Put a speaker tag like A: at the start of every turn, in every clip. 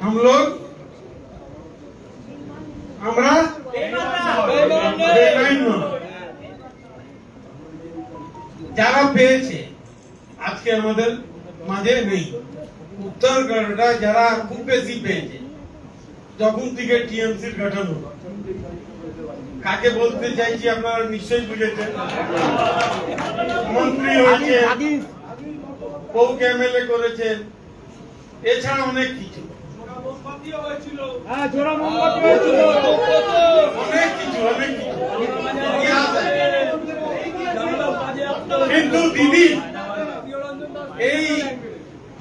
A: हम लोग আমরা যারা পেয়েছে আজকে আমাদের মাঝে নেই। উত্তর কর্ণাটক যারা খুব বেশি পেয়েছে যখন থেকে টিএমসির গঠন হলো, কাকে বলতে চাইছি আপনারা নিশ্চয়ই বুঝেছেন। মন্ত্রী হয়েছে, বউকে এমএলএ করেছেন, এছাড়া অনেক কিছু অনেক কিছু কিন্তু দিদি এই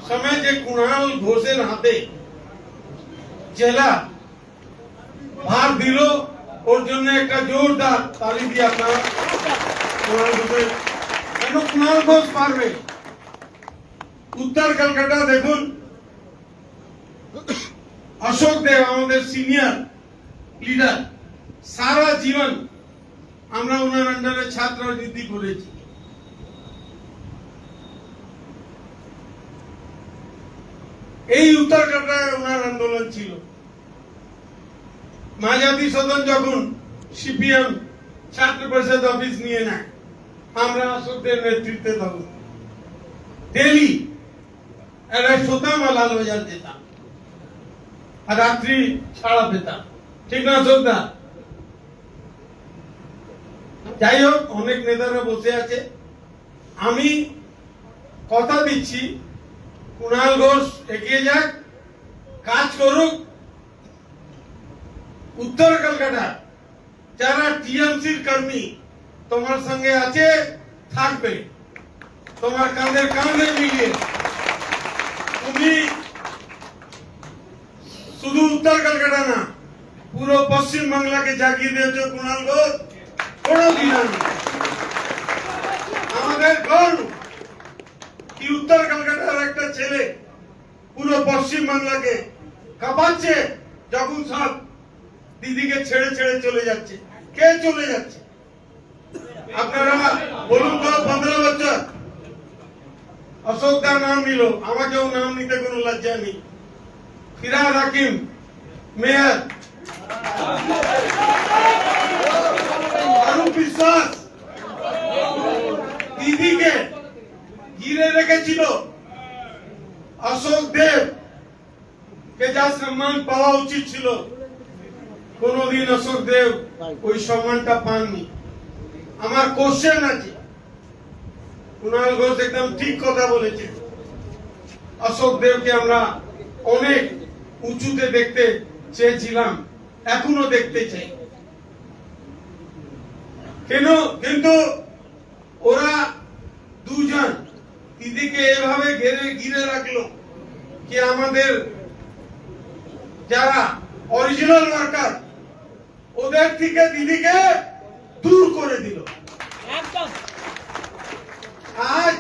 A: সময় যে কুণাল ঘোষের হাতে জেলা ভার দিল, ওর জন্য একটা জোরদার তালি দিয়ে আপনারা কুণাল ঘোষের, কেন কুণাল ঘোষ পারবে। উত্তর কলকাতা দেখুন, অশোক দেব আমাদের সিনিয়র লিডার, সারা জীবন আমরা ওনার আন্ডারে ছাত্র রাজনীতি করেছি। এই উত্তর কলকাতায় ওনার আন্দোলন ছিল। মায়াবী সদন যখন সিপিএম ছাত্র পরিষদ অফিস নিয়ে নেয়, আমরা অশোকদের নেতৃত্বে তখন ডেলি একটা শোতাম আর লালবাজার যেতাম, আর রাত্রি ছাড়া পেতাম, ঠিক না অশোকদা? যাই হোক, অনেক নেতারা বসে আছে, আমি কথা দিচ্ছি কুণাল ঘোষ এগিয়ে যাক, কাজ করুক। উত্তর কলকাতা যারা টিএমসির কর্মী তোমার সঙ্গে আছে, থাকবে তোমার কাঁধে কাঁধে মিলিয়ে। তুমি শুধু উত্তর কলকাতা না, পুরো পশ্চিম বাংলাকে জাগিয়ে দিয়েছ কুণাল ঘোষ, কোনো দিন আমাদের গর্ব কি উত্তর কলকাতার একটা ছেলে পুরো পশ্চিম বাংলাকে কাঁপাচ্ছে, যখন সব দিদিকে ছেড়ে ছেড়ে চলে যাচ্ছে। কে চলে যাচ্ছে আপনারা বলুন তো? 15 বছর অশোক দার নাম নিল, আমাকেও নাম নিতে কোনো লজ্জা নেই। ফিরহাদ হাকিম মেয়র, অরূপ বিশ্বাস দিদিকে ঘিরে রেখেছিল। অশোক দেব কে যা সম্মান পাওয়া উচিত ছিল, কোনদিন অশোক দেব ওই সম্মানটা পাননি। আমার কোশ্চেন আছে, কুণাল ঘোষ একদম ঠিক কথা বলেছে, অশোক দেবকে আমরা অনেক উঁচুতে দেখতে চেয়েছিলাম, এখনো দেখতে চাই। কেন? কিন্তু ওরা দুজন দিদিকে এভাবে ঘিরে রাখলো কি আমাদের যারা অরিজিনাল ওয়ার্কার ওদের থেকে দিদিকে দূর করে দিল। আজ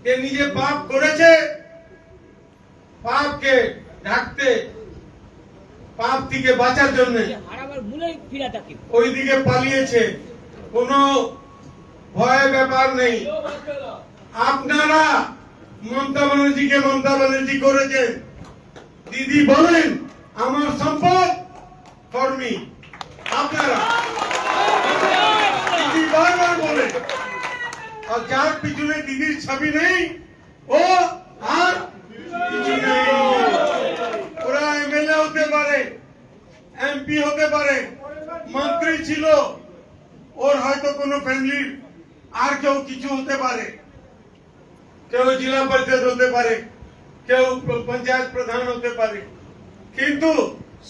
A: যে নিজে পাপ করেছে, পাপকে ঢাকতে, পাপ থেকে বাঁচার জন্য ওই দিকে পালিয়েছে, কোনো ভয় ব্যাপার নেই। আপনারা মমতা ব্যানার্জি করেছেন, দিদি বলেন আমার সম্পদ কর্মী, আপনারা দিদি বারবার বলেন, আর যার পিছনে দিদির ছবি নেই ও আর কিছু নেই। ওরা এমএলএ হতে পারে, এমপি হতে পারে, মন্ত্রী ছিল, ওর হয়তো কোনো ফ্যামিলির আর কেউ কিছু হতে পারে, কেউ জেলা পরিষদ হতে পারে, কেউ পঞ্চায়েত প্রধান হতে পারে, কিন্তু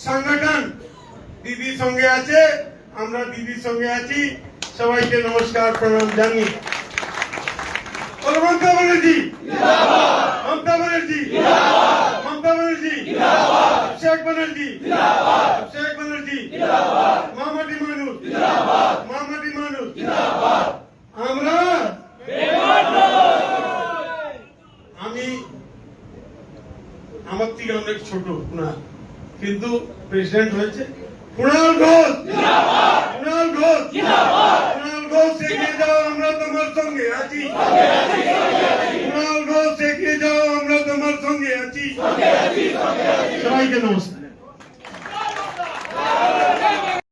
A: সংগঠন দিদির সঙ্গে আছে, আমরা দিদির সঙ্গে আছি। সবাইকে নমস্কার, প্রণাম জানিয়ে মমতা ব্যানার্জি, মমতা ব্যানার্জি, মমতা ব্যানার্জি, অভিষেক ব্যানার্জি, অভিষেক ব্যানার্জি, মামাটি মানুষ, মামাটি মানুষ, আমরা আমি আমার থেকে অনেক ছোট কুণাল, কিন্তু প্রেসিডেন্ট হয়েছে কুণাল ঘোষ, কুণাল ঘোষ, কুণাল ঘোষ এগিয়ে যাও, আমরা তোমার সঙ্গে আছি। কুণাল ঘোষ এগিয়ে যাও, আমরা তোমার সঙ্গে আছি। আছি সবাইকে নমস্কার।